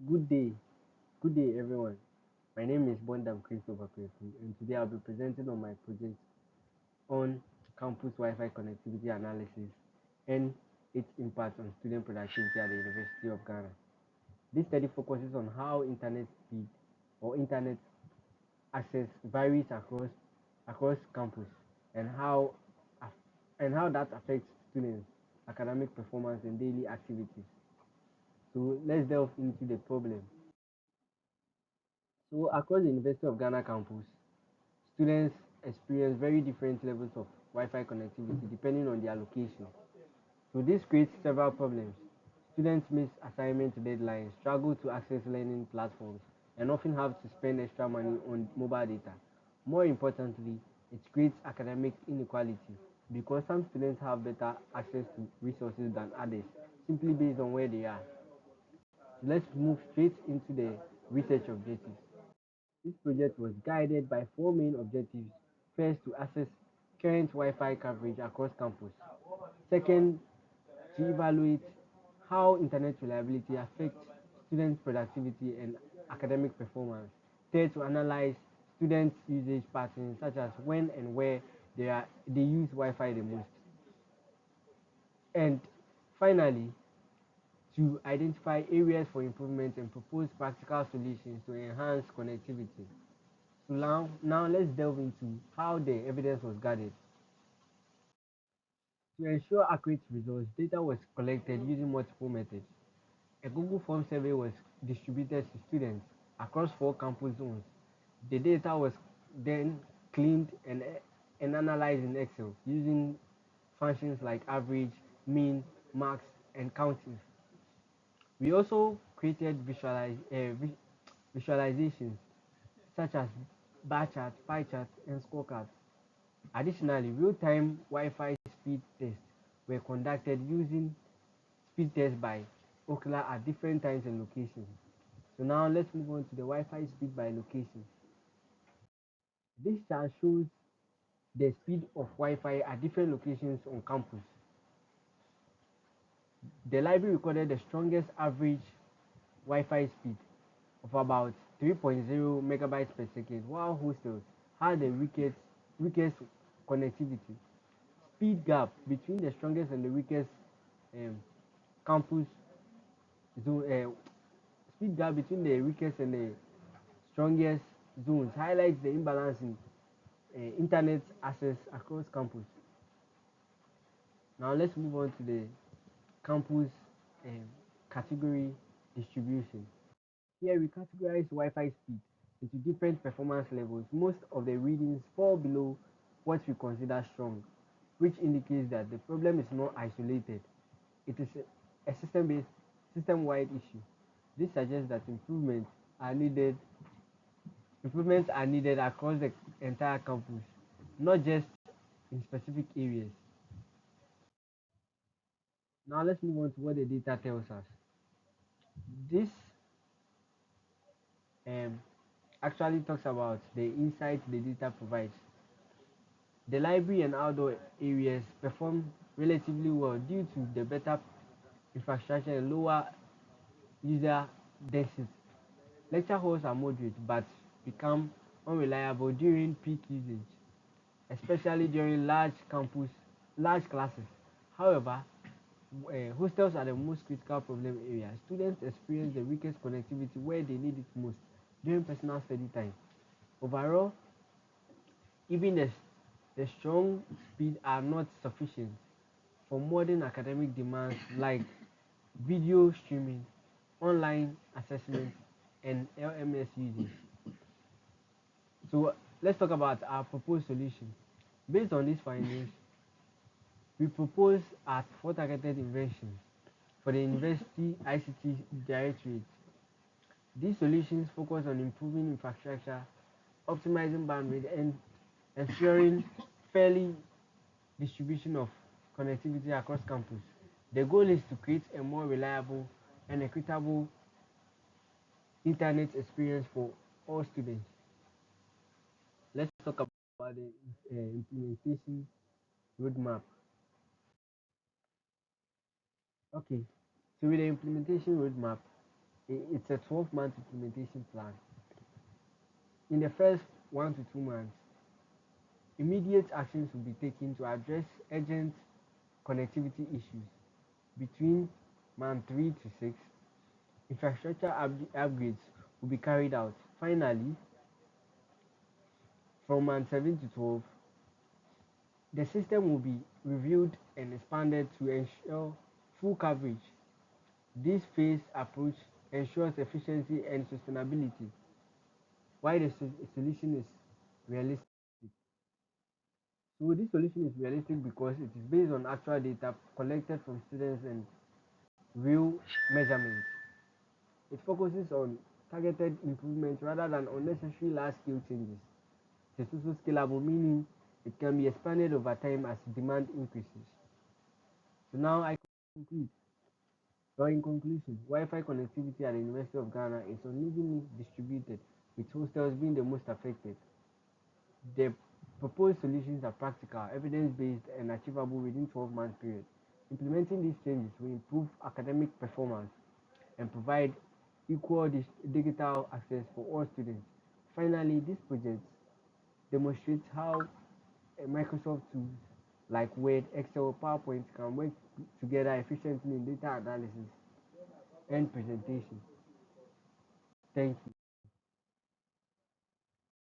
Good day, good day everyone. My name is Bondam Christopher Peku, and today I'll be presenting on my project on campus Wi-Fi connectivity analysis and its impact on student productivity at the University of Ghana. This study focuses on how internet speed or internet access varies across campus and how that affects students' academic performance and daily activities. So let's delve into the problem. So across the University of Ghana campus, students experience very different levels of Wi-Fi connectivity depending on their location. So this creates several problems. Students miss assignment deadlines, struggle to access learning platforms, and often have to spend extra money on mobile data. More importantly, it creates academic inequality because some students have better access to resources than others simply based on where they are. So let's move straight into the research objectives. This project was guided by four main objectives. First, to assess current Wi-Fi coverage across campus. Second, to evaluate how internet reliability affects student productivity and academic performance. Third, to analyze students' usage patterns, such as when and where they use Wi-Fi the most. And finally, to identify areas for improvement and propose practical solutions to enhance connectivity. So now let's delve into how the evidence was gathered. To ensure accurate results, data was collected using multiple methods. A Google Form survey was distributed to students across four campus zones. The data was then cleaned and analyzed in Excel using functions like average, mean, max, and counting. We also created visualizations such as bar charts, pie charts, and scorecards. Additionally, real-time Wi-Fi speed tests were conducted using speed tests by Ookla at different times and locations. So now let's move on to the Wi-Fi speed by location. This chart shows the speed of Wi-Fi at different locations on campus. The library recorded the strongest average Wi-Fi speed of about 3.0 megabytes per second, while hostels had the weakest connectivity. Speed gap between the strongest and the weakest um, campus zone. Speed gap between the weakest and the strongest zones highlights the imbalance in internet access across campus. Now let's move on to the campus um, category distribution. Here we categorize Wi-Fi speed into different performance levels. Most of the readings fall below what we consider strong, which indicates that the problem is not isolated. It is a system-based, system-wide issue. This suggests that improvements are needed across the entire campus, not just in specific areas. Now let's move on to what the data tells us. This um, actually talks about the insights the data provides. The library and outdoor areas perform relatively well due to the better infrastructure and lower user density. Lecture halls are moderate but become unreliable during peak usage, especially during large classes. However, hostels are the most critical problem area. Students experience the weakest connectivity where they need it most during personal study time. Overall, even the strong speed are not sufficient for modern academic demands like video streaming, online assessment, and LMS usage. So let's talk about our proposed solution. Based on these findings, we propose at four targeted inventions for the University ICT Directorate. These solutions focus on improving infrastructure, optimizing bandwidth, and ensuring fairly distribution of connectivity across campus. The goal is to create a more reliable and equitable internet experience for all students. Let's talk about the implementation roadmap. Okay, so with the implementation roadmap, It's a 12-month implementation plan. In the first 1 to 2 months, immediate actions will be taken to address urgent connectivity issues. Between month 3 to 6, infrastructure upgrades will be carried out. Finally, from month 7 to 12, the system will be reviewed and expanded to ensure full coverage. This phased approach ensures efficiency and sustainability, while the solution is realistic. So this solution is realistic because it is based on actual data collected from students and real measurements. It focuses on targeted improvements rather than unnecessary large-scale changes. It is also scalable, meaning it can be expanded over time as demand increases. So now I conclude. So in conclusion, Wi-Fi connectivity at the University of Ghana is unevenly distributed, with hostels being the most affected. The proposed solutions are practical, evidence-based, and achievable within 12-month period. Implementing these changes will improve academic performance and provide equal digital access for all students. Finally, this project demonstrates how Microsoft tools like Word, Excel, PowerPoint can work together efficiently in data analysis and presentation. Thank you.